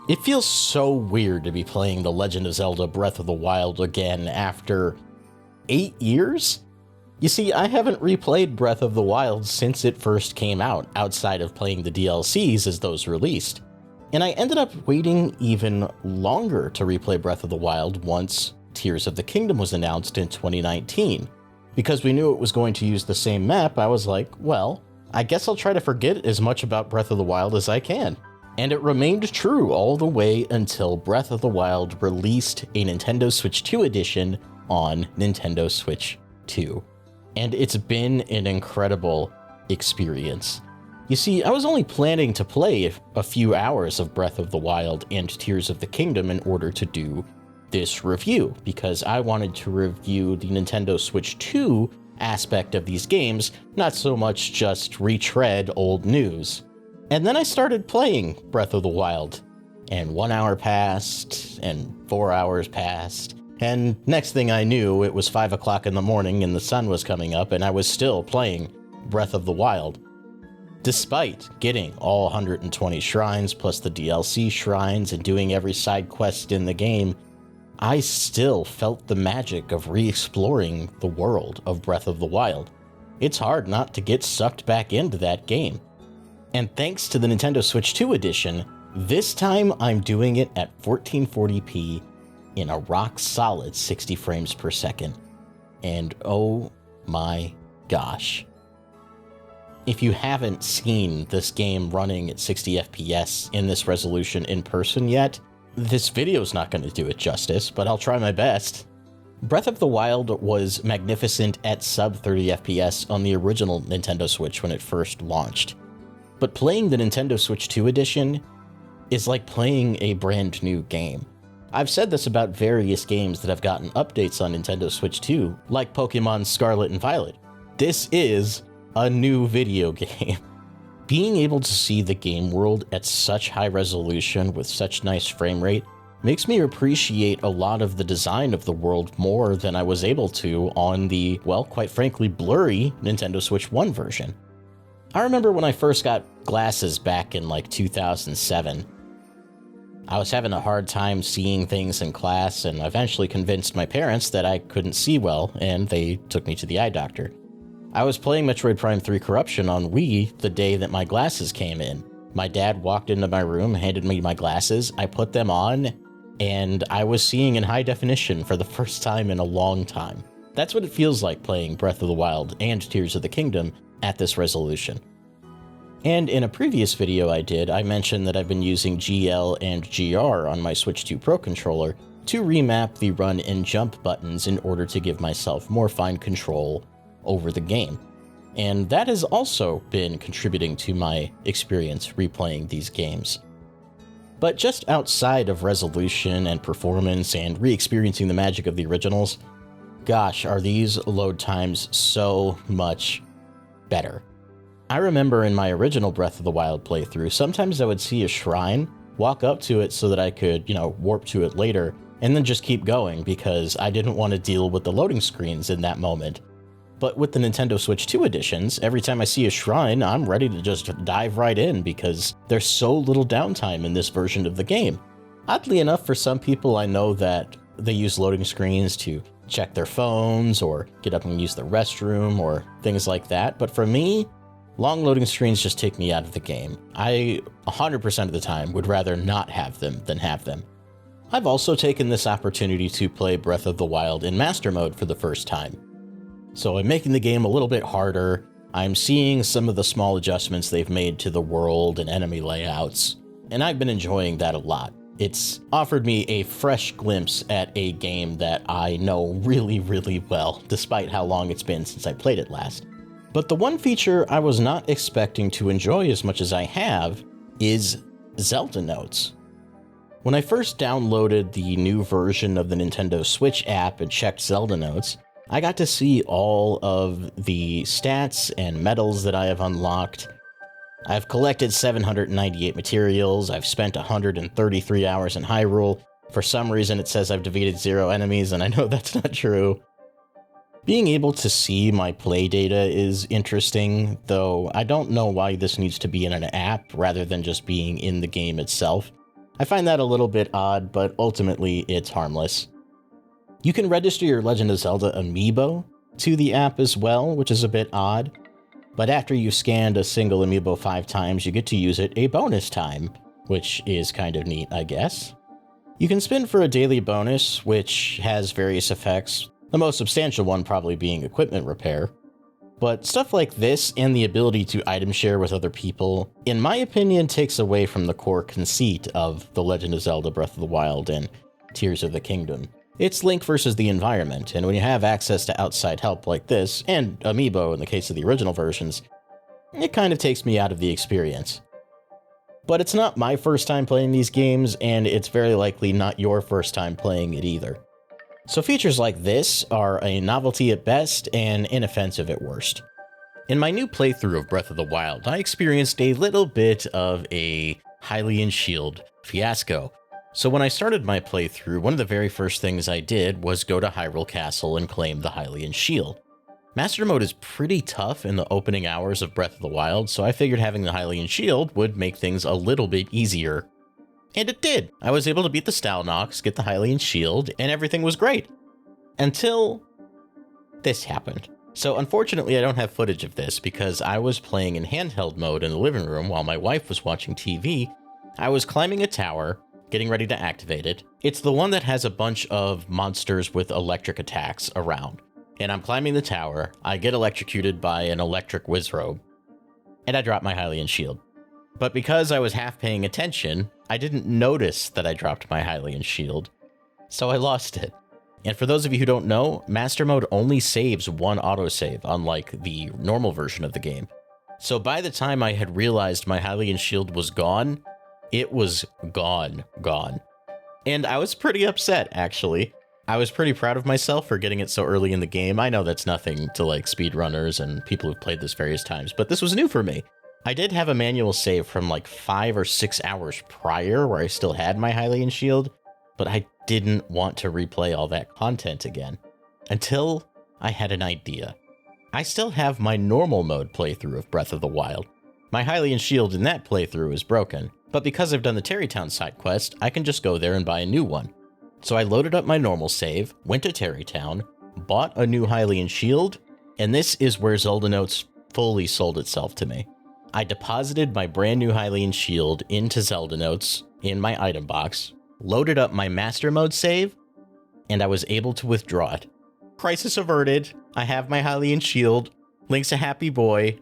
It feels so weird to be playing The Legend of Zelda Breath of the Wild again after 8 years? You see, I haven't replayed Breath of the Wild since it first came out, outside of playing the DLCs as those released. And I ended up waiting even longer to replay Breath of the Wild once Tears of the Kingdom was announced in 2019. Because we knew it was going to use the same map, I was like, well, I guess I'll try to forget as much about Breath of the Wild as I can. And it remained true all the way until Breath of the Wild released a Nintendo Switch 2 edition on Nintendo Switch 2. And it's been an incredible experience. You see, I was only planning to play a few hours of Breath of the Wild and Tears of the Kingdom in order to do this review, because I wanted to review the Nintendo Switch 2 aspect of these games, not so much just retread old news. And then I started playing Breath of the Wild, and 1 hour passed, and 4 hours passed, and next thing I knew, it was 5 o'clock in the morning and the sun was coming up, and I was still playing Breath of the Wild. Despite getting all 120 shrines plus the DLC shrines and doing every side quest in the game, I still felt the magic of re-exploring the world of Breath of the Wild. It's hard not to get sucked back into that game. And thanks to the Nintendo Switch 2 edition, this time I'm doing it at 1440p in a rock-solid 60 frames per second. And oh my gosh. If you haven't seen this game running at 60 FPS in this resolution in person yet, this video's not going to do it justice, but I'll try my best. Breath of the Wild was magnificent at sub 30 FPS on the original Nintendo Switch when it first launched. But playing the Nintendo Switch 2 edition is like playing a brand new game. I've said this about various games that have gotten updates on Nintendo Switch 2, like Pokemon Scarlet and Violet. This is a new video game. Being able to see the game world at such high resolution with such nice frame rate makes me appreciate a lot of the design of the world more than I was able to on the, well, quite frankly, blurry Nintendo Switch 1 version. I remember when I first got glasses back in like 2007. I was having a hard time seeing things in class and eventually convinced my parents that I couldn't see well, and they took me to the eye doctor. I was playing Metroid Prime 3 Corruption on Wii the day that my glasses came in. My dad walked into my room, handed me my glasses, I put them on, and I was seeing in high definition for the first time in a long time. That's what it feels like playing Breath of the Wild and Tears of the Kingdom at this resolution. And in a previous video I did, I mentioned that I've been using GL and GR on my Switch 2 Pro controller to remap the run and jump buttons in order to give myself more fine control over the game. And that has also been contributing to my experience replaying these games. But just outside of resolution and performance and re-experiencing the magic of the originals, gosh, are these load times so much better. I remember in my original Breath of the Wild playthrough, sometimes I would see a shrine, walk up to it so that I could, warp to it later, and then just keep going because I didn't want to deal with the loading screens in that moment. But with the Nintendo Switch 2 editions, every time I see a shrine, I'm ready to just dive right in because there's so little downtime in this version of the game. Oddly enough, for some people, I know that they use loading screens to check their phones or get up and use the restroom or things like that. But for me, long loading screens just take me out of the game. I 100% of the time would rather not have them than have them. I've also taken this opportunity to play Breath of the Wild in Master Mode for the first time. So I'm making the game a little bit harder. I'm seeing some of the small adjustments they've made to the world and enemy layouts, and I've been enjoying that a lot. It's offered me a fresh glimpse at a game that I know really, really well, despite how long it's been since I played it last. But the one feature I was not expecting to enjoy as much as I have is Zelda Notes. When I first downloaded the new version of the Nintendo Switch app and checked Zelda Notes, I got to see all of the stats and medals that I have unlocked. I've collected 798 materials, I've spent 133 hours in Hyrule. For some reason it says I've defeated 0 enemies, and I know that's not true. Being able to see my play data is interesting, though I don't know why this needs to be in an app rather than just being in the game itself. I find that a little bit odd, but ultimately it's harmless. You can register your Legend of Zelda amiibo to the app as well, which is a bit odd. But after you've scanned a single amiibo 5 times, you get to use it a bonus time, which is kind of neat, I guess. You can spin for a daily bonus, which has various effects, the most substantial one probably being equipment repair. But stuff like this and the ability to item share with other people, in my opinion, takes away from the core conceit of The Legend of Zelda Breath of the Wild and Tears of the Kingdom. It's Link versus the environment, and when you have access to outside help like this, and amiibo in the case of the original versions, it kind of takes me out of the experience. But it's not my first time playing these games, and it's very likely not your first time playing it either. So features like this are a novelty at best and inoffensive at worst. In my new playthrough of Breath of the Wild, I experienced a little bit of a Hilian Shield fiasco. So when I started my playthrough, one of the very first things I did was go to Hyrule Castle and claim the Hilian Shield. Master Mode is pretty tough in the opening hours of Breath of the Wild, so I figured having the Hilian Shield would make things a little bit easier. And it did. I was able to beat the Stalnox, get the Hilian Shield, and everything was great. Until this happened. So unfortunately I don't have footage of this because I was playing in handheld mode in the living room while my wife was watching TV. I was climbing a tower, getting ready to activate it. It's the one that has a bunch of monsters with electric attacks around. And I'm climbing the tower, I get electrocuted by an electric Wizrobe, and I drop my Hilian Shield. But because I was half paying attention, I didn't notice that I dropped my Hilian Shield, so I lost it. And for those of you who don't know, Master Mode only saves one autosave, unlike the normal version of the game. So by the time I had realized my Hilian Shield was gone, it was gone. And I was pretty upset, actually. I was pretty proud of myself for getting it so early in the game. I know that's nothing to like speedrunners and people who've played this various times, but this was new for me. I did have a manual save from like 5 or 6 hours prior where I still had my Hilian Shield, but I didn't want to replay all that content again. Until I had an idea. I still have my normal mode playthrough of Breath of the Wild. My Hilian Shield in that playthrough is broken, but because I've done the Terrytown side quest, I can just go there and buy a new one. So I loaded up my normal save, went to Terrytown, bought a new Hilian Shield, and this is where Zelda Notes fully sold itself to me. I deposited my brand new Hilian Shield into Zelda Notes in my item box, loaded up my Master Mode save, and I was able to withdraw it. Crisis averted, I have my Hilian Shield, Link's a happy boy.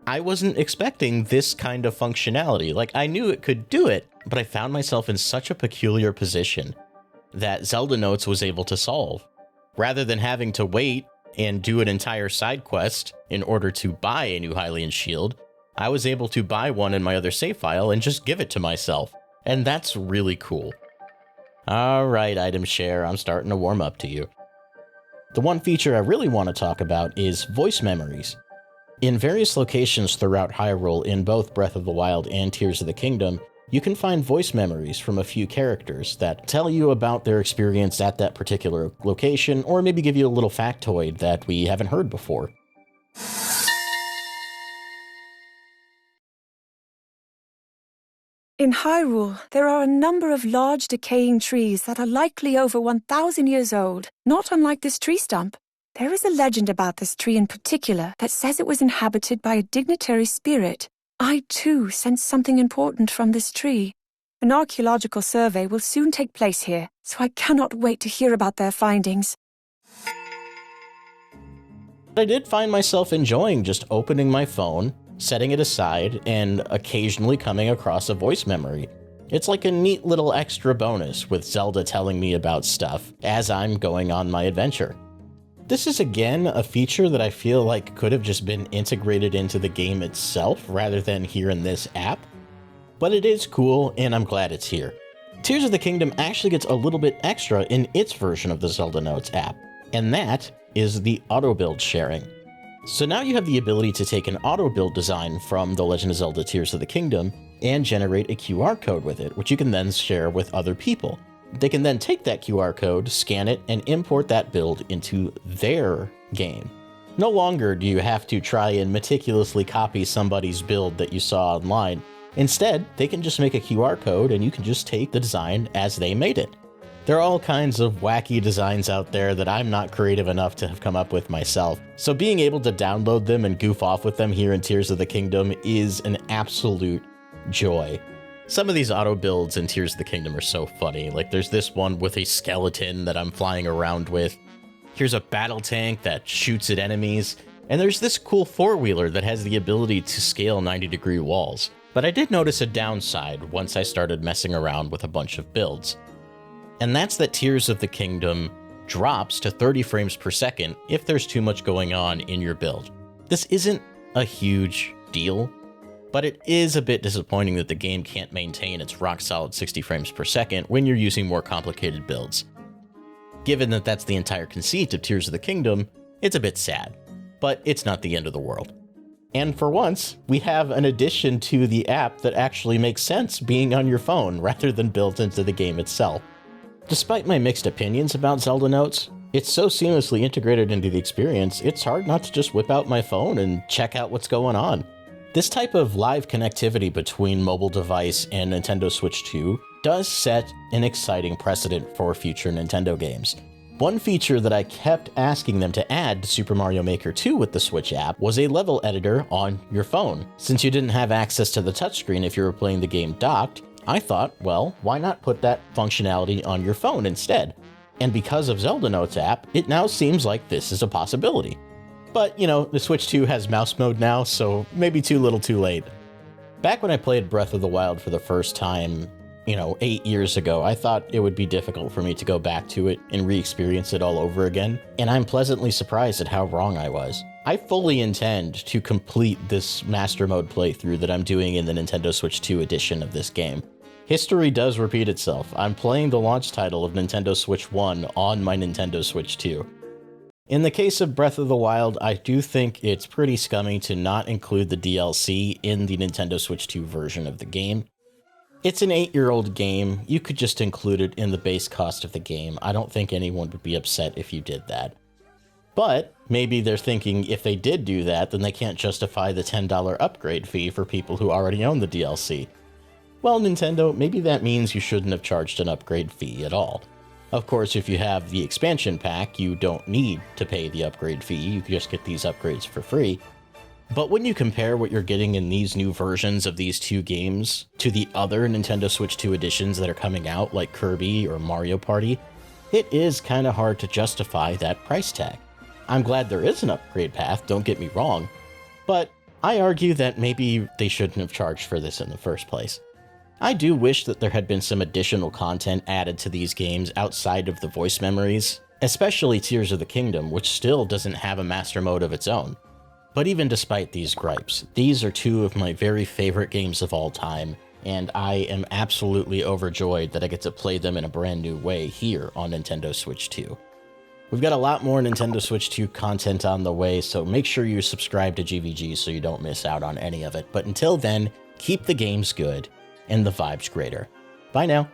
I wasn't expecting this kind of functionality. Like, I knew it could do it, but I found myself in such a peculiar position that Zelda Notes was able to solve. Rather than having to wait and do an entire side quest in order to buy a new Hilian Shield, I was able to buy one in my other save file and just give it to myself. And that's really cool. Alright, item share, I'm starting to warm up to you. The one feature I really want to talk about is voice memories. In various locations throughout Hyrule in both Breath of the Wild and Tears of the Kingdom, you can find voice memories from a few characters that tell you about their experience at that particular location, or maybe give you a little factoid that we haven't heard before. In Hyrule, there are a number of large decaying trees that are likely over 1,000 years old, not unlike this tree stump. There is a legend about this tree in particular that says it was inhabited by a dignitary spirit. I, too, sense something important from this tree. An archaeological survey will soon take place here, so I cannot wait to hear about their findings. I did find myself enjoying just opening my phone, setting it aside, and occasionally coming across a voice memory. It's like a neat little extra bonus with Zelda telling me about stuff as I'm going on my adventure. This is again a feature that I feel like could have just been integrated into the game itself rather than here in this app, but it is cool and I'm glad it's here. Tears of the Kingdom actually gets a little bit extra in its version of the Zelda Notes app, and that is the Autobuild Sharing. So now you have the ability to take an auto-build design from The Legend of Zelda Tears of the Kingdom and generate a QR code with it, which you can then share with other people. They can then take that QR code, scan it, and import that build into their game. No longer do you have to try and meticulously copy somebody's build that you saw online. Instead, they can just make a QR code and you can just take the design as they made it. There are all kinds of wacky designs out there that I'm not creative enough to have come up with myself, so being able to download them and goof off with them here in Tears of the Kingdom is an absolute joy. Some of these auto builds in Tears of the Kingdom are so funny. Like there's this one with a skeleton that I'm flying around with. Here's a battle tank that shoots at enemies. And there's this cool four-wheeler that has the ability to scale 90-degree walls. But I did notice a downside once I started messing around with a bunch of builds. And that's that Tears of the Kingdom drops to 30 frames per second if there's too much going on in your build. This isn't a huge deal, but it is a bit disappointing that the game can't maintain its rock-solid 60 frames per second when you're using more complicated builds. Given that that's the entire conceit of Tears of the Kingdom, it's a bit sad. But it's not the end of the world. And for once, we have an addition to the app that actually makes sense being on your phone rather than built into the game itself. Despite my mixed opinions about Zelda Notes, it's so seamlessly integrated into the experience, it's hard not to just whip out my phone and check out what's going on. This type of live connectivity between mobile device and Nintendo Switch 2 does set an exciting precedent for future Nintendo games. One feature that I kept asking them to add to Super Mario Maker 2 with the Switch app was a level editor on your phone. Since you didn't have access to the touchscreen if you were playing the game docked, I thought, well, why not put that functionality on your phone instead? And because of Zelda Notes app, it now seems like this is a possibility. But, you know, the Switch 2 has mouse mode now, so maybe too little too late. Back when I played Breath of the Wild for the first time, 8 years ago, I thought it would be difficult for me to go back to it and re-experience it all over again, and I'm pleasantly surprised at how wrong I was. I fully intend to complete this Master Mode playthrough that I'm doing in the Nintendo Switch 2 edition of this game. History does repeat itself. I'm playing the launch title of Nintendo Switch 1 on my Nintendo Switch 2. In the case of Breath of the Wild, I do think it's pretty scummy to not include the DLC in the Nintendo Switch 2 version of the game. It's an 8-year-old game. You could just include it in the base cost of the game. I don't think anyone would be upset if you did that. But maybe they're thinking if they did do that, then they can't justify the $10 upgrade fee for people who already own the DLC. Well, Nintendo, maybe that means you shouldn't have charged an upgrade fee at all. Of course, if you have the expansion pack, you don't need to pay the upgrade fee. You can just get these upgrades for free. But when you compare what you're getting in these new versions of these two games to the other Nintendo Switch 2 editions that are coming out, like Kirby or Mario Party, it is kind of hard to justify that price tag. I'm glad there is an upgrade path, don't get me wrong, but I argue that maybe they shouldn't have charged for this in the first place. I do wish that there had been some additional content added to these games outside of the voice memories, especially Tears of the Kingdom, which still doesn't have a master mode of its own. But even despite these gripes, these are two of my very favorite games of all time, and I am absolutely overjoyed that I get to play them in a brand new way here on Nintendo Switch 2. We've got a lot more Nintendo Switch 2 content on the way, so make sure you subscribe to GVG so you don't miss out on any of it. But until then, keep the games good and the vibes greater. Bye now.